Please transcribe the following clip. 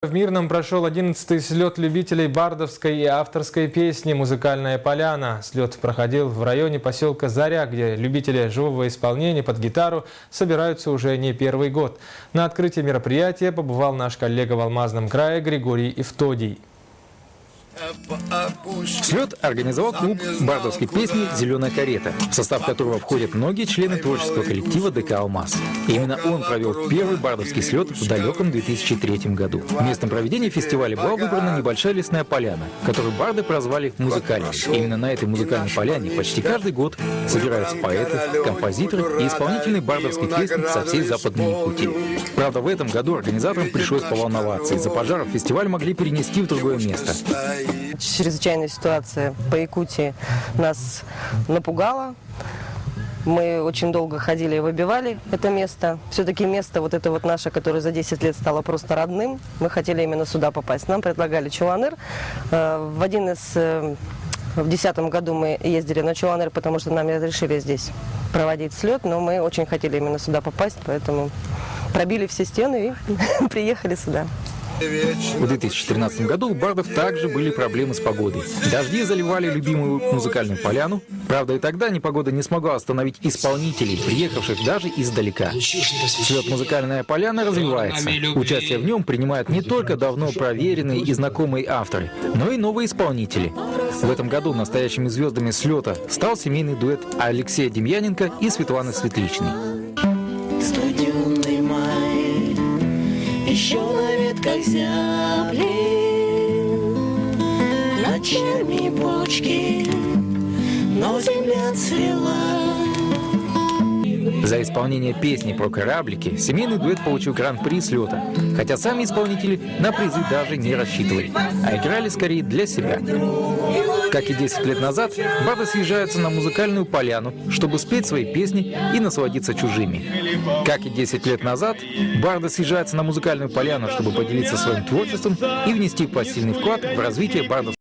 В Мирном прошел 11-й слет любителей бардовской и авторской песни «Музыкальная поляна». Слет проходил в районе поселка Заря, где любители живого исполнения под гитару собираются уже не первый год. На открытии мероприятия побывал наш коллега в Алмазном крае Григорий Ифтодий. Слет организовал клуб бардовской песни «Зеленая карета», в состав которого входят многие члены творческого коллектива ДК «Алмаз». Именно он провел первый бардовский слет в далеком 2003 году. Местом проведения фестиваля была выбрана небольшая лесная поляна, которую барды прозвали «Музыкальной». Именно на этой музыкальной поляне почти каждый год собираются поэты, композиторы и исполнители бардовской песни со всей Западной Якутии. Правда, в этом году организаторам пришлось поволноваться. Из-за пожаров фестиваль могли перенести в другое место. Чрезвычайная ситуация по Якутии нас напугала. Мы очень долго ходили и выбивали это место. Все-таки место вот это вот наше, которое за 10 лет стало просто родным. Мы хотели именно сюда попасть. Нам предлагали Чуланыр. В 2010 году мы ездили на Чуланыр, потому что нам разрешили здесь проводить слет, но мы очень хотели именно сюда попасть, поэтому пробили все стены и приехали сюда. В 2013 году у бардов также были проблемы с погодой. Дожди заливали любимую музыкальную поляну. Правда, и тогда непогода не смогла остановить исполнителей, приехавших даже издалека. Слет «Музыкальная поляна» развивается. Участие в нем принимают не только давно проверенные и знакомые авторы, но и новые исполнители. В этом году настоящими звездами слета стал семейный дуэт Алексея Демьяненко и Светланы Светличной. Студенный май, еще на ветках зябли, ночами почки, но земля цвела. За исполнение песни про кораблики семейный дуэт получил гран-при слета, хотя сами исполнители на призы даже не рассчитывали, а играли скорее для себя. Как и 10 лет назад, барды съезжаются на музыкальную поляну, чтобы спеть свои песни и насладиться чужими. Как и 10 лет назад, барды съезжаются на музыкальную поляну, чтобы поделиться своим творчеством и внести посильный вклад в развитие бардов.